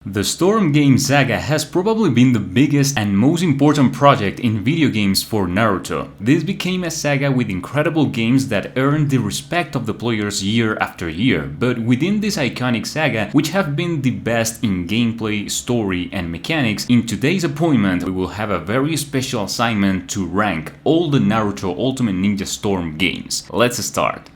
The Storm game saga has probably been the biggest and most important project in video games for Naruto. This became a saga with incredible games that earned the respect of the players year after year, but within this iconic saga, which have been the best in gameplay, story and mechanics, in today's appointment we will have a very special assignment to rank all the Naruto Ultimate Ninja Storm games. Let's start.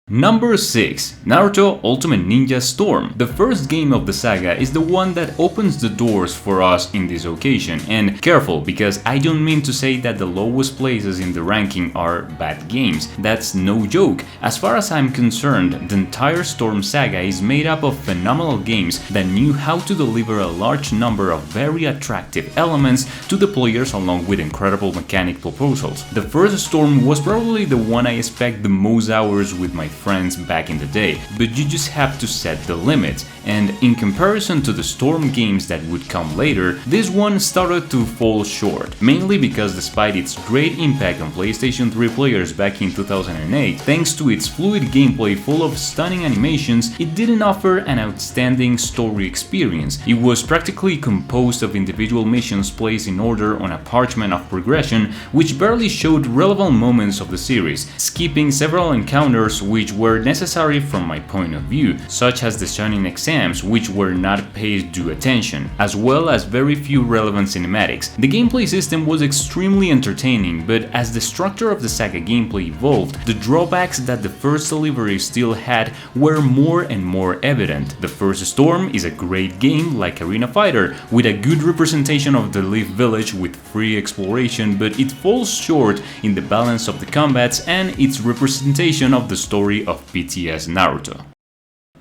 Number 6. Naruto Ultimate Ninja Storm. The first game of the saga is the one that opens the doors for us in this occasion, and careful, because I don't mean to say that the lowest places in the ranking are bad games. That's no joke. As far as I'm concerned, the entire Storm saga is made up of phenomenal games that knew how to deliver a large number of very attractive elements to the players along with incredible mechanic proposals. The first Storm was probably the one I spent the most hours with my friends back in the day, but you just have to set the limits, and in comparison to the Storm games that would come later, this one started to fall short, mainly because despite its great impact on PlayStation 3 players back in 2008, thanks to its fluid gameplay full of stunning animations, it didn't offer an outstanding story experience. It was practically composed of individual missions placed in order on a parchment of progression, which barely showed relevant moments of the series, skipping several encounters which were necessary from my point of view, such as the Chunin exams, which were not paid due attention, as well as very few relevant cinematics. The gameplay system was extremely entertaining, but as the structure of the saga gameplay evolved, the drawbacks that the first delivery still had were more and more evident. The first Storm is a great game like Arena Fighter, with a good representation of the Leaf Village with free exploration, but it falls short in the balance of the combats and its representation of the story of BTS Naruto.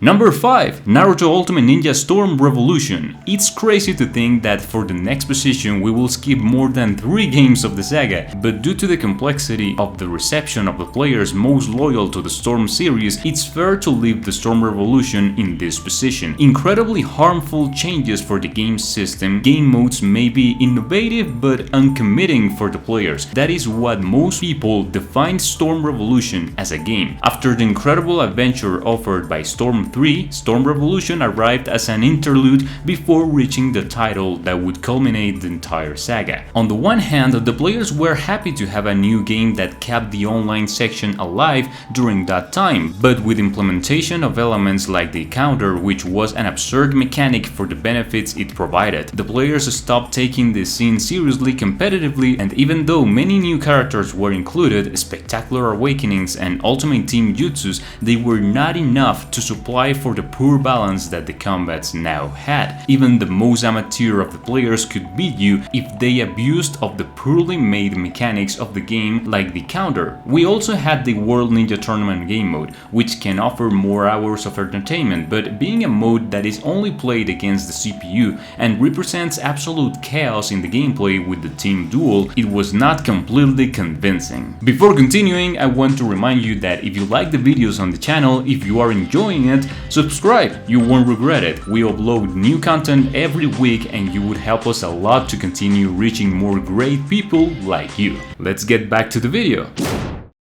Number 5. Naruto Ultimate Ninja Storm Revolution. It's crazy to think that for the next position we will skip more than 3 games of the saga, but due to the complexity of the reception of the players most loyal to the Storm series, it's fair to leave the Storm Revolution in this position. Incredibly harmful changes for the game system, game modes may be innovative but uncommitting for the players. That is what most people define Storm Revolution as a game. After the incredible adventure offered by Storm 3, Storm Revolution arrived as an interlude before reaching the title that would culminate the entire saga. On the one hand, the players were happy to have a new game that kept the online section alive during that time, but with implementation of elements like the counter, which was an absurd mechanic for the benefits it provided, the players stopped taking the scene seriously competitively, and even though many new characters were included, spectacular awakenings and ultimate team jutsus, they were not enough to supply for the poor balance that the combats now had. Even the most amateur of the players could beat you if they abused of the poorly made mechanics of the game like the counter. We also had the World Ninja Tournament game mode, which can offer more hours of entertainment, but being a mode that is only played against the CPU and represents absolute chaos in the gameplay with the team duel, it was not completely convincing. Before continuing, I want to remind you that if you like the videos on the channel, if you are enjoying it, subscribe, you won't regret it. We upload new content every week and you would help us a lot to continue reaching more great people like you. Let's get back to the video.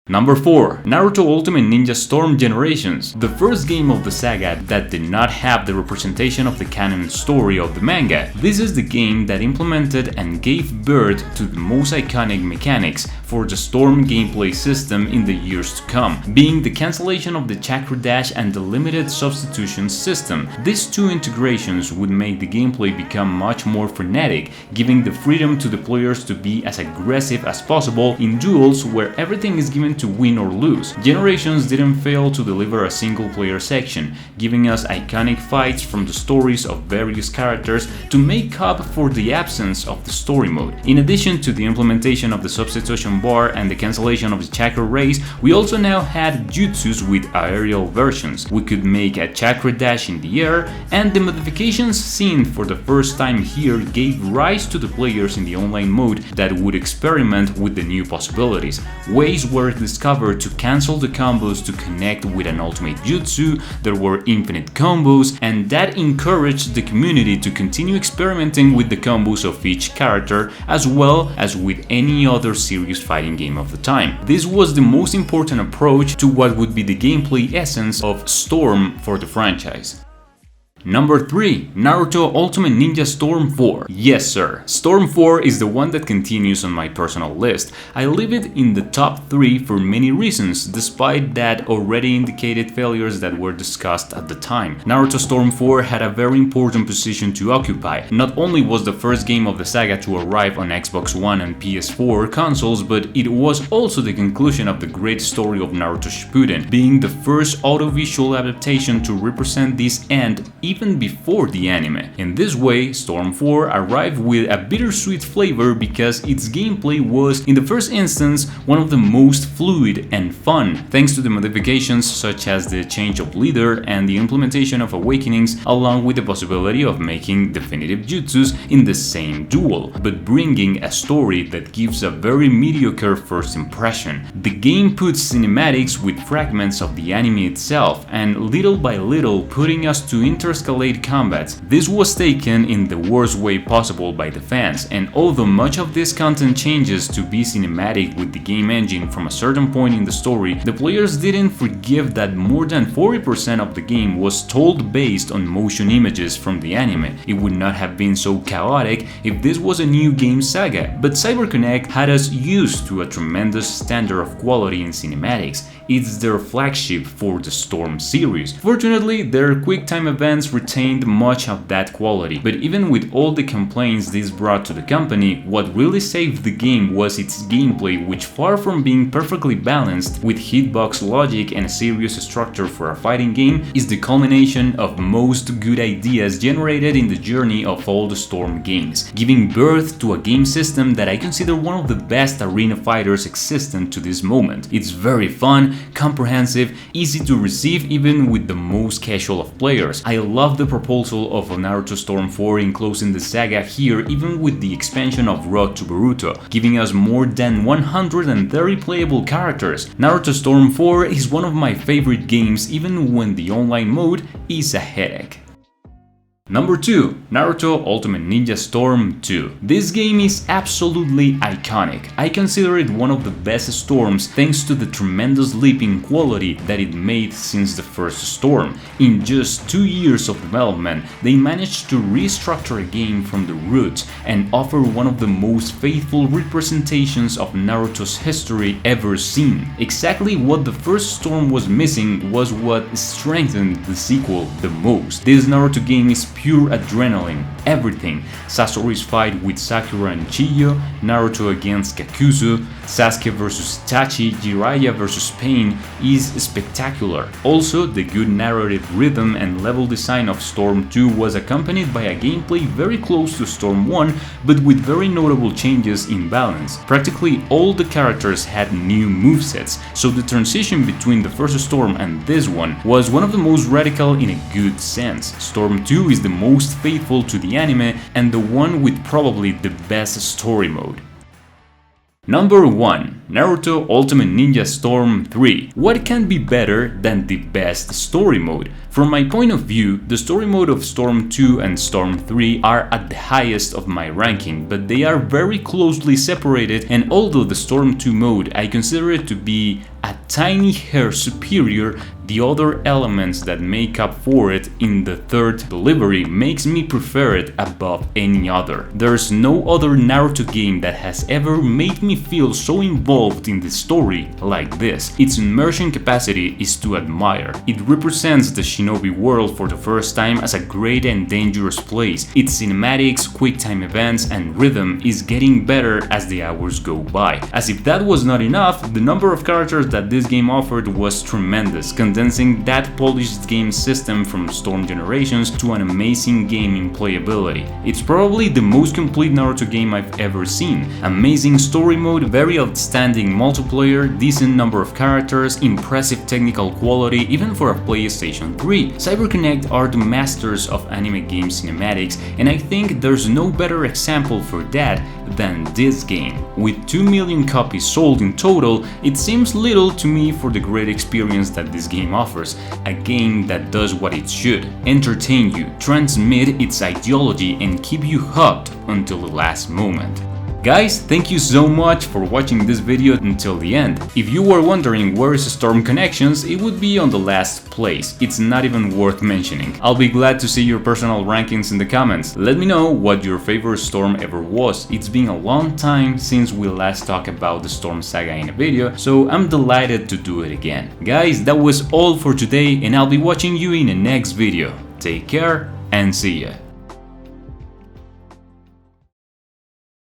Number 4. Naruto Ultimate Ninja Storm Generations. The first game of the saga that did not have the representation of the canon story of the manga. This is the game that implemented and gave birth to the most iconic mechanics for the Storm gameplay system in the years to come, being the cancellation of the Chakra Dash and the limited substitution system. These two integrations would make the gameplay become much more frenetic, giving the freedom to the players to be as aggressive as possible in duels where everything is given to win or lose. Generations didn't fail to deliver a single player section, giving us iconic fights from the stories of various characters to make up for the absence of the story mode. In addition to the implementation of the substitution bar and the cancellation of the chakra race, we also now had jutsus with aerial versions. We could make a chakra dash in the air, and the modifications seen for the first time here gave rise to the players in the online mode that would experiment with the new possibilities. Ways were discovered to cancel the combos to connect with an ultimate jutsu, there were infinite combos, and that encouraged the community to continue experimenting with the combos of each character as well as with any other serious fighting game of the time. This was the most important approach to what would be the gameplay essence of Storm for the franchise. Number 3. Naruto Ultimate Ninja Storm 4. Yes sir, Storm 4 is the one that continues on my personal list. I leave it in the top 3 for many reasons, despite that already indicated failures that were discussed at the time. Naruto Storm 4 had a very important position to occupy. Not only was the first game of the saga to arrive on Xbox One and PS4 consoles, but it was also the conclusion of the great story of Naruto Shippuden, being the first audiovisual adaptation to represent this end even before the anime. In this way, Storm 4 arrived with a bittersweet flavor because its gameplay was, in the first instance, one of the most fluid and fun, thanks to the modifications such as the change of leader and the implementation of awakenings, along with the possibility of making definitive jutsus in the same duel, but bringing a story that gives a very mediocre first impression. The game puts cinematics with fragments of the anime itself, and little by little putting us to interscalate combats. This was taken in the worst way possible by the fans, and although much of this content changes to be cinematic with the game engine from a certain point in the story, the players didn't forgive that more than 40% of the game was told based on motion images from the anime. It would not have been so chaotic if this was a new game saga, but CyberConnect had us used to a tremendous standard of quality in cinematics. It's their flagship for the Storm series. Fortunately, their quick-time events retained much of that quality, but even with all the complaints this brought to the company, what really saved the game was its gameplay, which, far from being perfectly balanced with hitbox logic and a serious structure for a fighting game, is the culmination of most good ideas generated in the journey of all the Storm games, giving birth to a game system that I consider one of the best arena fighters existent to this moment. It's very fun, comprehensive, easy to receive even with the most casual of players. I love the proposal of Naruto Storm 4 in closing the saga here, even with the expansion of Road to Boruto, giving us more than 130 playable characters. Naruto Storm 4 is one of my favorite games even when the online mode is a headache. Number 2. Naruto Ultimate Ninja Storm 2. This game is absolutely iconic. I consider it one of the best Storms thanks to the tremendous leap in quality that it made since the first Storm. In just 2 years of development, they managed to restructure a game from the roots and offer one of the most faithful representations of Naruto's history ever seen. Exactly what the first Storm was missing was what strengthened the sequel the most. This Naruto game is pure adrenaline, everything. Sasori's fight with Sakura and Chiyo, Naruto against Kakuzu, Sasuke vs Itachi, Jiraiya vs Pain is spectacular. Also, the good narrative rhythm and level design of Storm 2 was accompanied by a gameplay very close to Storm 1, but with very notable changes in balance. Practically all the characters had new movesets, so the transition between the first Storm and this one was one of the most radical in a good sense. Storm 2 is the most faithful to the anime and the one with probably the best story mode. Number 1. Naruto Ultimate Ninja Storm 3. What can be better than the best story mode? From my point of view, the story mode of Storm 2 and Storm 3 are at the highest of my ranking, but they are very closely separated, and although the Storm 2 mode I consider it to be a tiny hair superior, the other elements that make up for it in the third delivery makes me prefer it above any other. There's no other Naruto game that has ever made me feel so involved in the story like this. Its immersion capacity is to admire. It represents the Shinobi world for the first time as a great and dangerous place. Its cinematics, quick-time events, and rhythm is getting better as the hours go by. As if that was not enough, the number of characters that this game offered was tremendous, condensing that polished game system from Storm generations to an amazing game in playability. It's probably the most complete Naruto game I've ever seen. Amazing story mode, very outstanding multiplayer, decent number of characters, impressive technical quality even for a PlayStation 3. CyberConnect are the masters of anime game cinematics, and I think there's no better example for that than this game. With 2 million copies sold in total, it seems little to me for the great experience that this game offers. A game that does what it should: entertain you, transmit its ideology, and keep you hooked until the last moment. Guys, thank you so much for watching this video until the end. If you were wondering where is Storm Connections, it would be on the last place. It's not even worth mentioning. I'll be glad to see your personal rankings in the comments. Let me know what your favorite Storm ever was. It's been a long time since we last talked about the Storm saga in a video, so I'm delighted to do it again. Guys, that was all for today, and I'll be watching you in the next video. Take care and see ya.